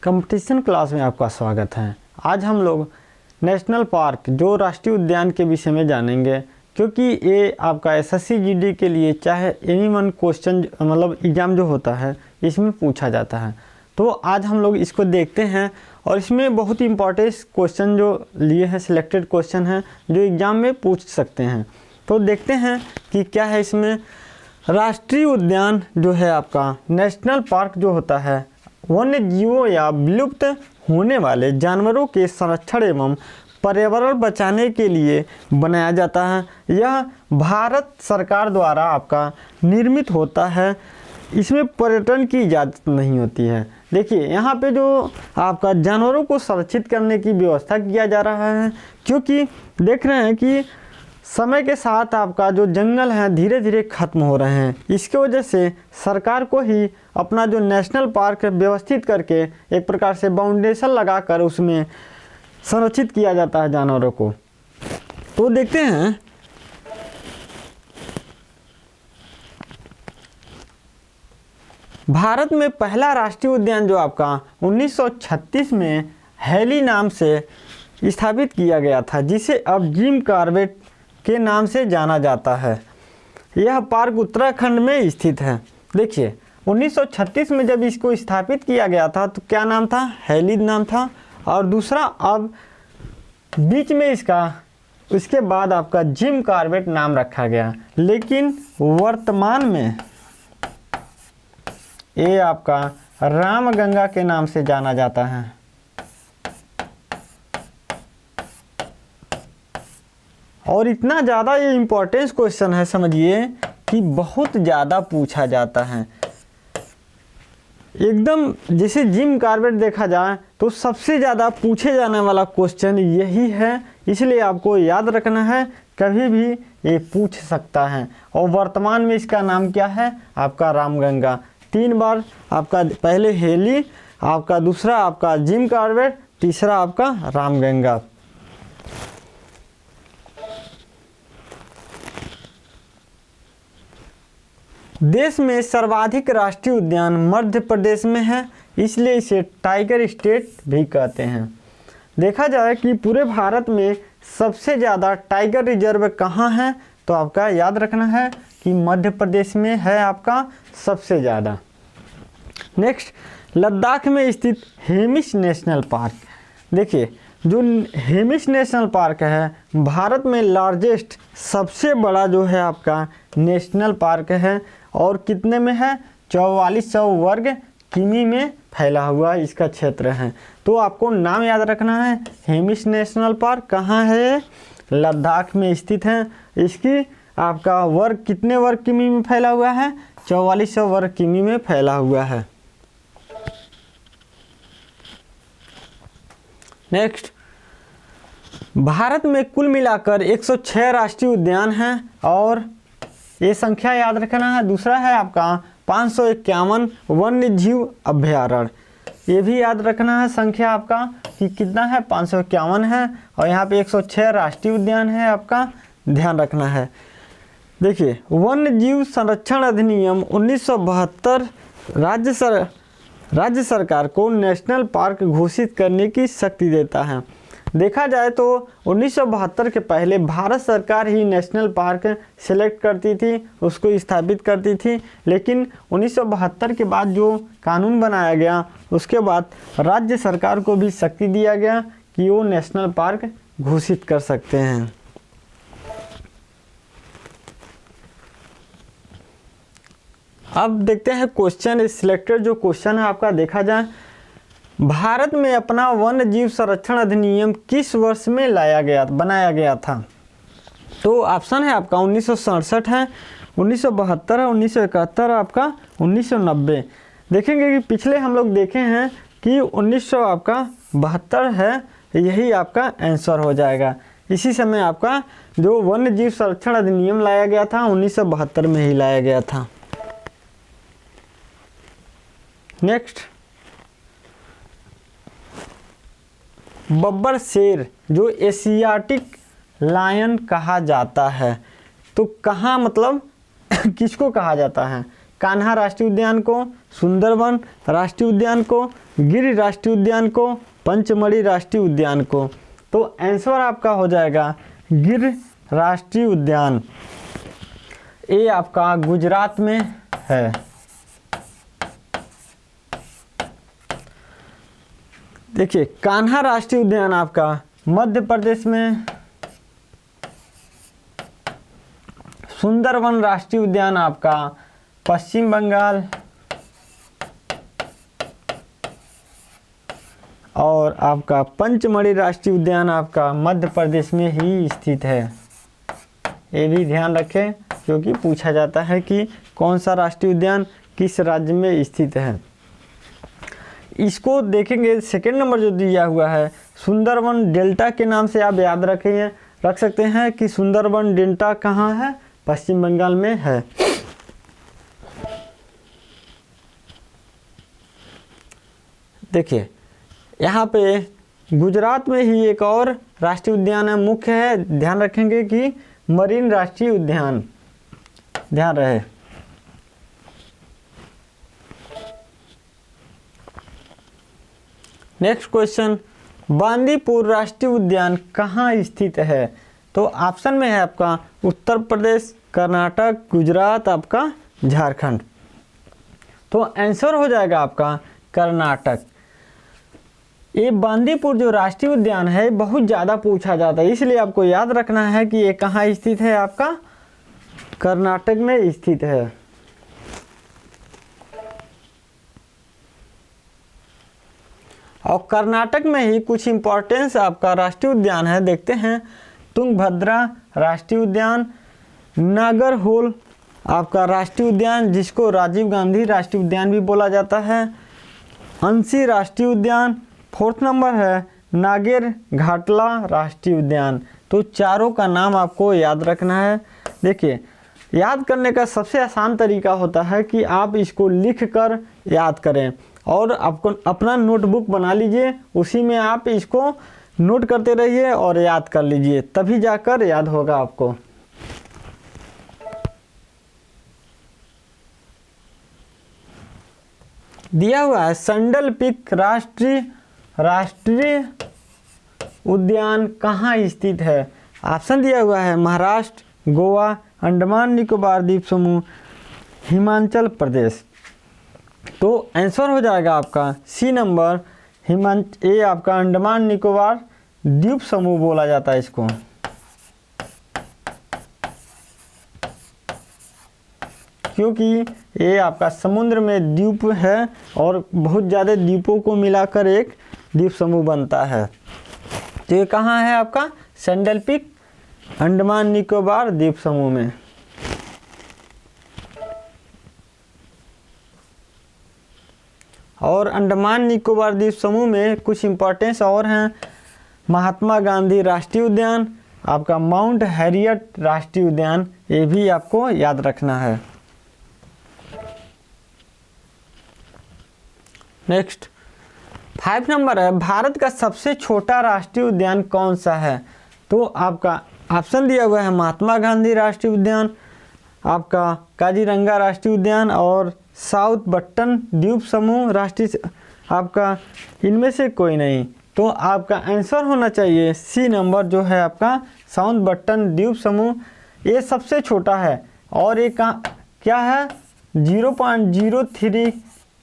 Competition class में आपका स्वागत है। आज हम लोग नेशनल पार्क जो राष्ट्रीय उद्यान के विषय में जानेंगे, क्योंकि ये आपका एसएससी जीडी के लिए चाहे एनी वन क्वेश्चन मतलब एग्ज़ाम जो होता है इसमें पूछा जाता है। तो आज हम लोग इसको देखते हैं और इसमें बहुत ही इम्पोर्टेंट क्वेश्चन जो लिए हैं, सिलेक्टेड क्वेश्चन हैं जो एग्ज़ाम में पूछ सकते हैं। तो देखते हैं कि क्या है इसमें। राष्ट्रीय उद्यान जो है आपका नेशनल पार्क जो होता है वन्य जीवों या विलुप्त होने वाले जानवरों के संरक्षण एवं पर्यावरण बचाने के लिए बनाया जाता है। यह भारत सरकार द्वारा आपका निर्मित होता है। इसमें पर्यटन की इजाज़त नहीं होती है। देखिए यहाँ पे जो आपका जानवरों को संरक्षित करने की व्यवस्था किया जा रहा है, क्योंकि देख रहे हैं कि समय के साथ आपका जो जंगल है धीरे धीरे खत्म हो रहे हैं। इसके वजह से सरकार को ही अपना जो नेशनल पार्क व्यवस्थित करके एक प्रकार से बाउंडेशन लगाकर उसमें संरक्षित किया जाता है जानवरों को। तो देखते हैं भारत में पहला राष्ट्रीय उद्यान जो आपका 1936 में हैली नाम से स्थापित किया गया था, जिसे अब जिम कॉर्बेट के नाम से जाना जाता है। यह पार्क उत्तराखंड में स्थित है। देखिए 1936 में जब इसको स्थापित किया गया था तो क्या नाम था, हैली नाम था, और दूसरा अब बीच में इसके बाद आपका जिम कॉर्बेट नाम रखा गया। लेकिन वर्तमान में ये आपका रामगंगा के नाम से जाना जाता है। और इतना ज़्यादा ये इम्पोर्टेंस क्वेश्चन है, समझिए कि बहुत ज़्यादा पूछा जाता है। एकदम जैसे जिम कॉर्बेट देखा जाए तो सबसे ज़्यादा पूछे जाने वाला क्वेश्चन यही है, इसलिए आपको याद रखना है, कभी भी ये पूछ सकता है। और वर्तमान में इसका नाम क्या है आपका रामगंगा। 3 बार आपका, पहले हेली, आपका दूसरा आपका जिम कॉर्बेट, तीसरा आपका रामगंगा। देश में सर्वाधिक राष्ट्रीय उद्यान मध्य प्रदेश में है, इसलिए इसे टाइगर स्टेट भी कहते हैं। देखा जाए कि पूरे भारत में सबसे ज़्यादा टाइगर रिजर्व कहाँ है, तो आपका याद रखना है कि मध्य प्रदेश में है आपका सबसे ज़्यादा। नेक्स्ट, लद्दाख में स्थित हेमिस नेशनल पार्क। देखिए जो हेमिस नेशनल पार्क है भारत में लार्जेस्ट सबसे बड़ा जो है आपका नेशनल पार्क है, और कितने में है, 4400 वर्ग किमी में फैला हुआ इसका क्षेत्र है। तो आपको नाम याद रखना है, हेमिस नेशनल पार्क कहाँ है, लद्दाख में स्थित है। इसकी आपका वर्ग कितने वर्ग किमी में फैला हुआ है, 4400 वर्ग किमी में फैला हुआ है। नेक्स्ट, भारत में कुल मिलाकर 106 राष्ट्रीय उद्यान हैं, और ये संख्या याद रखना है। दूसरा है आपका 551 वन्य जीव अभ्यारण्य। ये भी याद रखना है संख्या आपका कि कितना है, 551 है, और यहाँ पे 106 राष्ट्रीय उद्यान है आपका, ध्यान रखना है। देखिए वन्य जीव संरक्षण अधिनियम 1972 राज्य सरकार को नेशनल पार्क घोषित करने की शक्ति देता है। देखा जाए तो 1972 के पहले भारत सरकार ही नेशनल पार्क सेलेक्ट करती थी, उसको स्थापित करती थी। लेकिन 1972 के बाद जो कानून बनाया गया उसके बाद राज्य सरकार को भी शक्ति दिया गया कि वो नेशनल पार्क घोषित कर सकते हैं। अब देखते हैं क्वेश्चन, सिलेक्टेड जो क्वेश्चन है आपका। देखा जाए भारत में अपना वन्य जीव संरक्षण अधिनियम किस वर्ष में बनाया गया था, तो ऑप्शन है आपका 1967 है, 1972 है, 1971 आपका 1990। देखेंगे कि पिछले हम लोग देखे हैं कि 1972 है, यही आपका आंसर हो जाएगा। इसी समय आपका जो वन्य जीव संरक्षण अधिनियम लाया गया था 1972 में ही लाया गया था। नेक्स्ट, बब्बर शेर जो एशियाटिक लायन कहा जाता है, तो कहाँ मतलब किसको कहा जाता है, कान्हा राष्ट्रीय उद्यान को, सुंदरबन राष्ट्रीय उद्यान को, गिर राष्ट्रीय उद्यान को, पंचमढ़ी राष्ट्रीय उद्यान को। तो आंसर आपका हो जाएगा गिर राष्ट्रीय उद्यान। ये आपका गुजरात में है। देखिए कान्हा राष्ट्रीय उद्यान आपका मध्य प्रदेश में, सुंदरबन राष्ट्रीय उद्यान आपका पश्चिम बंगाल, और आपका पंचमढ़ी राष्ट्रीय उद्यान आपका मध्य प्रदेश में ही स्थित है। ये भी ध्यान रखें क्योंकि पूछा जाता है कि कौन सा राष्ट्रीय उद्यान किस राज्य में स्थित है। इसको देखेंगे सेकंड नंबर जो दिया हुआ है सुंदरबन डेल्टा के नाम से आप याद रख सकते हैं कि सुंदरबन डेल्टा कहाँ है, पश्चिम बंगाल में है। देखिए यहाँ पे गुजरात में ही एक और राष्ट्रीय उद्यान है, मुख्य है, ध्यान रखेंगे कि मरीन राष्ट्रीय उद्यान, ध्यान रहे। नेक्स्ट क्वेश्चन, बांदीपुर राष्ट्रीय उद्यान कहाँ स्थित है? तो ऑप्शन में है आपका उत्तर प्रदेश, कर्नाटक, गुजरात, आपका झारखंड। तो आंसर हो जाएगा आपका कर्नाटक। ये बांदीपुर जो राष्ट्रीय उद्यान है बहुत ज़्यादा पूछा जाता है, इसलिए आपको याद रखना है कि ये कहाँ स्थित है, आपका कर्नाटक में स्थित है। और कर्नाटक में ही कुछ इम्पोर्टेंस आपका राष्ट्रीय उद्यान है, देखते हैं। तुंगभद्रा राष्ट्रीय उद्यान, नागरहोल आपका राष्ट्रीय उद्यान जिसको राजीव गांधी राष्ट्रीय उद्यान भी बोला जाता है, अंशी राष्ट्रीय उद्यान, फोर्थ नंबर है नागेर घाटला राष्ट्रीय उद्यान। तो चारों का नाम आपको याद रखना है। देखिए याद करने का सबसे आसान तरीका होता है कि आप इसको लिख कर याद करें और आपको अपना नोटबुक बना लीजिए, उसी में आप इसको नोट करते रहिए और याद कर लीजिए, तभी जाकर याद होगा आपको। दिया हुआ है संडल पिक राष्ट्रीय उद्यान कहाँ स्थित है? ऑप्शन दिया हुआ है महाराष्ट्र, गोवा, अंडमान निकोबार द्वीप समूह, हिमाचल प्रदेश। तो आंसर हो जाएगा आपका सी नंबर, ये आपका अंडमान निकोबार द्वीप समूह बोला जाता है इसको। क्योंकि ये आपका समुद्र में द्वीप है और बहुत ज़्यादा द्वीपों को मिलाकर एक द्वीप समूह बनता है। तो ये कहाँ है आपका? सैंडल पिक, अंडमान निकोबार द्वीप समूह में। और अंडमान निकोबार द्वीप समूह में कुछ इम्पोर्टेंस और हैं। महात्मा गांधी राष्ट्रीय उद्यान, आपका माउंट हैरियट राष्ट्रीय उद्यान, ये भी आपको याद रखना है। नेक्स्ट 5 नंबर है, भारत का सबसे छोटा राष्ट्रीय उद्यान कौन सा है? तो आपका ऑप्शन दिया हुआ है महात्मा गांधी राष्ट्रीय उद्यान, आपका काजीरंगा राष्ट्रीय उद्यान और साउथ बट्टन द्वीप समूह राष्ट्रीय, आपका इनमें से कोई नहीं। तो आपका आंसर होना चाहिए सी नंबर जो है आपका साउथ बट्टन द्वीप समूह। ये सबसे छोटा है और ये क्या है 0.03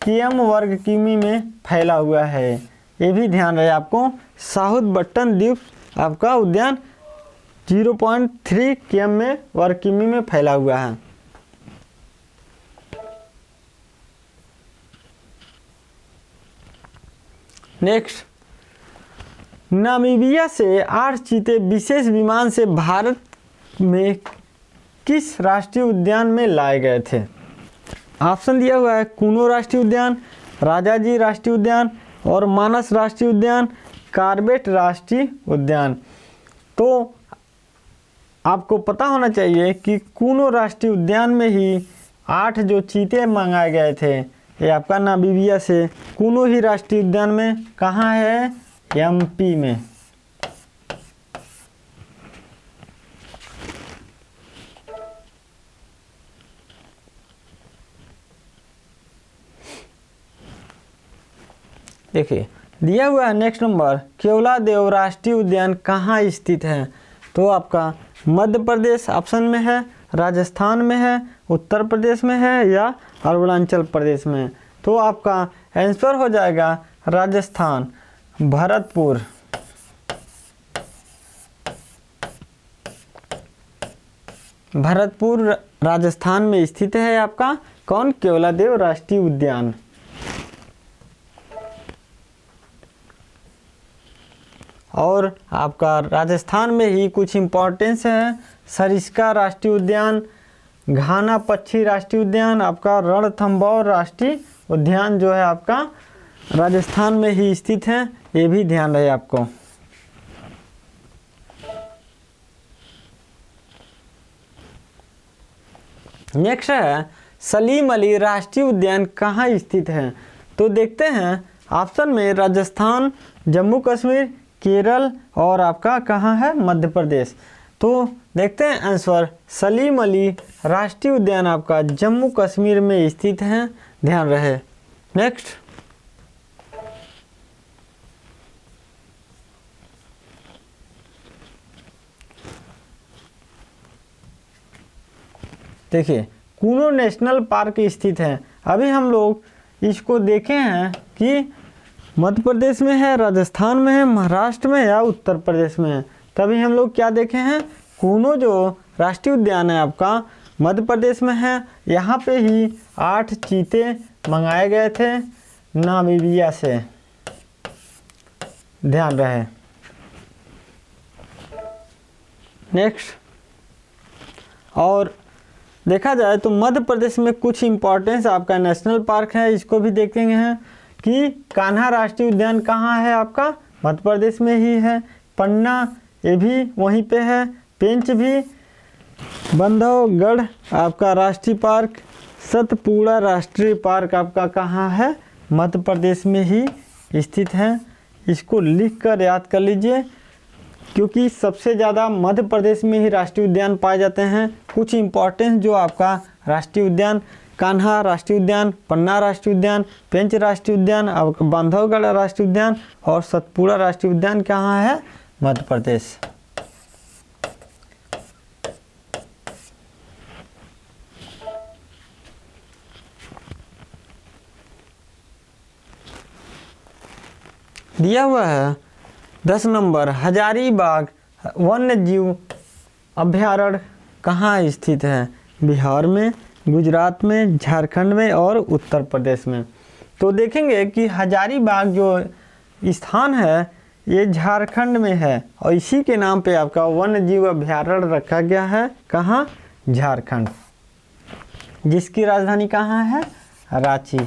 km वर्ग किमी में फैला हुआ है। ये भी ध्यान रहे आपको, साउथ बट्टन द्वीप आपका उद्यान 0.3 km में वर्ग किमी में फैला हुआ है। नेक्स्ट, नामीबिया से 8 चीते विशेष विमान से भारत में किस राष्ट्रीय उद्यान में लाए गए थे? ऑप्शन दिया हुआ है कुनो राष्ट्रीय उद्यान, राजाजी राष्ट्रीय उद्यान और मानस राष्ट्रीय उद्यान, कार्बेट राष्ट्रीय उद्यान। तो आपको पता होना चाहिए कि कुनो राष्ट्रीय उद्यान में ही 8 जो चीते मंगाए गए थे, ये आपका नामीबिया से कुनो ही राष्ट्रीय उद्यान में कहाँ है? एमपी में। देखिए दिया हुआ है नेक्स्ट नंबर, केवलादेव राष्ट्रीय उद्यान कहाँ स्थित है? तो आपका मध्य प्रदेश ऑप्शन में है, राजस्थान में है, उत्तर प्रदेश में है या अरुणाचल प्रदेश में है। तो आपका आंसर हो जाएगा राजस्थान, भरतपुर। भरतपुर राजस्थान में स्थित है आपका कौन? केवलादेव राष्ट्रीय उद्यान। और आपका राजस्थान में ही कुछ इम्पोर्टेंस है, सरिस्का राष्ट्रीय उद्यान, घाना पक्षी राष्ट्रीय उद्यान, आपका रणथंभौर राष्ट्रीय उद्यान जो है आपका राजस्थान में ही स्थित है, ये भी ध्यान रहे आपको। नेक्स्ट है सलीम अली राष्ट्रीय उद्यान कहाँ स्थित है? तो देखते हैं ऑप्शन में राजस्थान, जम्मू कश्मीर, केरल और आपका कहाँ है? मध्य प्रदेश। तो देखते हैं आंसर, सलीम अली राष्ट्रीय उद्यान आपका जम्मू कश्मीर में स्थित है, ध्यान रहे। नेक्स्ट देखिए कूनो नेशनल पार्क स्थित है। अभी हम लोग इसको देखे हैं कि मध्य प्रदेश में है, राजस्थान में है, महाराष्ट्र में या उत्तर प्रदेश में है। तभी हम लोग क्या देखे हैं, कूनो जो राष्ट्रीय उद्यान है आपका मध्य प्रदेश में है। यहाँ पे ही 8 चीते मंगाए गए थे नामीबिया से, ध्यान रहे। नेक्स्ट और देखा जाए तो मध्य प्रदेश में कुछ इम्पोर्टेंस आपका नेशनल पार्क है, इसको भी देखेंगे हैं कि कान्हा राष्ट्रीय उद्यान कहाँ है आपका? मध्य प्रदेश में ही है। पन्ना ये भी वहीं पे है, पेंच भी, बांधवगढ़ आपका राष्ट्रीय पार्क, सतपुड़ा राष्ट्रीय पार्क आपका कहाँ है? मध्य प्रदेश में ही स्थित है। इसको लिख कर याद कर लीजिए क्योंकि सबसे ज़्यादा मध्य प्रदेश में ही राष्ट्रीय उद्यान पाए जाते हैं। कुछ इम्पोर्टेंस जो आपका राष्ट्रीय उद्यान, कान्हा राष्ट्रीय उद्यान, पन्ना राष्ट्रीय उद्यान, पेंच राष्ट्रीय उद्यान, बांधवगढ़ राष्ट्रीय उद्यान और सतपुड़ा राष्ट्रीय उद्यान कहाँ है? मध्य प्रदेश। दिया हुआ है 10 नंबर, हजारीबाग वन्य जीव अभयारण्य कहाँ स्थित है? बिहार में, गुजरात में, झारखंड में और उत्तर प्रदेश में। तो देखेंगे कि हजारीबाग जो स्थान है ये झारखंड में है और इसी के नाम पे आपका वन्य जीव अभयारण्य रखा गया है। कहाँ? झारखंड, जिसकी राजधानी कहाँ है? रांची।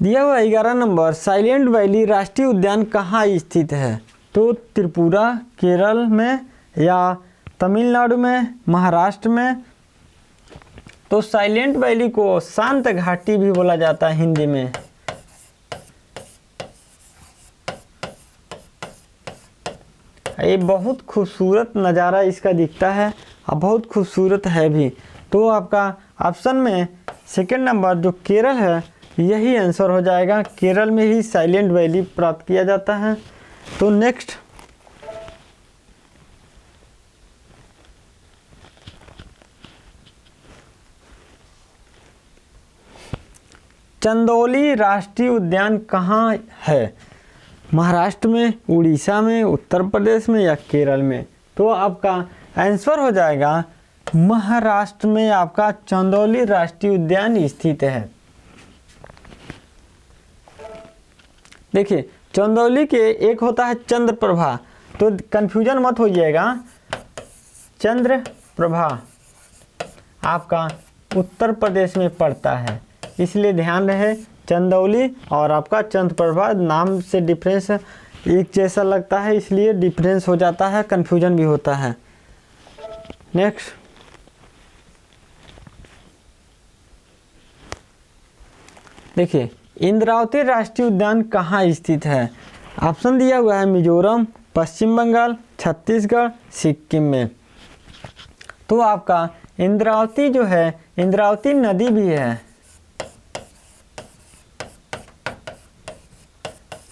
दिया हुआ 11 नंबर, साइलेंट वैली राष्ट्रीय उद्यान कहाँ स्थित है? तो त्रिपुरा, केरल में या तमिलनाडु में, महाराष्ट्र में। तो साइलेंट वैली को शांत घाटी भी बोला जाता है हिंदी में। ये बहुत खूबसूरत नज़ारा इसका दिखता है और बहुत खूबसूरत है भी। तो आपका ऑप्शन में सेकंड नंबर जो केरल है यही आंसर हो जाएगा। केरल में ही साइलेंट वैली प्राप्त किया जाता है। तो नेक्स्ट चंदौली राष्ट्रीय उद्यान कहाँ है? महाराष्ट्र में, उड़ीसा में, उत्तर प्रदेश में या केरल में? तो आपका आंसर हो जाएगा महाराष्ट्र में आपका चंदौली राष्ट्रीय उद्यान स्थित है। देखिए चंदौली के एक होता है चंद्रप्रभा, तो कंफ्यूजन मत हो जाएगा। चंद्रप्रभा आपका उत्तर प्रदेश में पड़ता है, इसलिए ध्यान रहे चंदौली और आपका चंद्रप्रभा नाम से डिफरेंस एक जैसा लगता है, इसलिए डिफरेंस हो जाता है, कंफ्यूजन भी होता है। नेक्स्ट देखिए इंद्रावती राष्ट्रीय उद्यान कहाँ स्थित है? ऑप्शन दिया हुआ है मिजोरम, पश्चिम बंगाल, छत्तीसगढ़, सिक्किम में। तो आपका इंद्रावती जो है, इंद्रावती नदी भी है,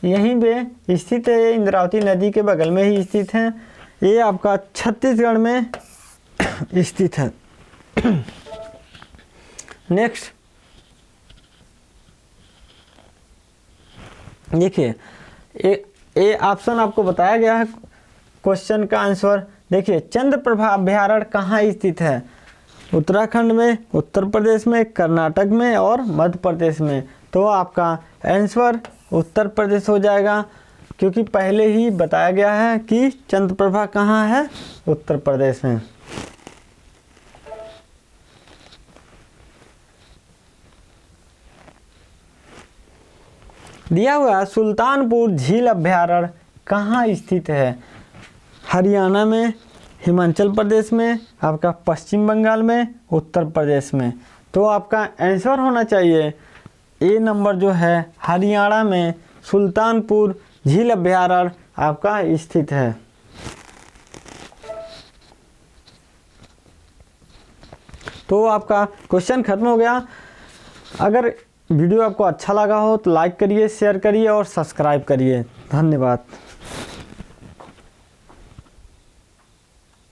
यहीं पे स्थित है, ये इंद्रावती नदी के बगल में ही स्थित है। ये आपका छत्तीसगढ़ में स्थित है। नेक्स्ट देखिए, ये ऑप्शन आपको बताया गया है क्वेश्चन का आंसर। देखिए, चंद्रप्रभा अभ्यारण्य कहाँ स्थित है? उत्तराखंड में, उत्तर प्रदेश में, कर्नाटक में और मध्य प्रदेश में। तो आपका आंसर उत्तर प्रदेश हो जाएगा, क्योंकि पहले ही बताया गया है कि चंद्रप्रभा कहाँ है, उत्तर प्रदेश में। दिया हुआ सुल्तानपुर झील अभ्यारण्य कहाँ स्थित है? हरियाणा में, हिमाचल प्रदेश में, आपका पश्चिम बंगाल में, उत्तर प्रदेश में। तो आपका आंसर होना चाहिए ए नंबर जो है, हरियाणा में सुल्तानपुर झील अभ्यारण्य आपका स्थित है। तो आपका क्वेश्चन खत्म हो गया। अगर वीडियो आपको अच्छा लगा हो तो लाइक करिए, शेयर करिए और सब्सक्राइब करिए। धन्यवाद।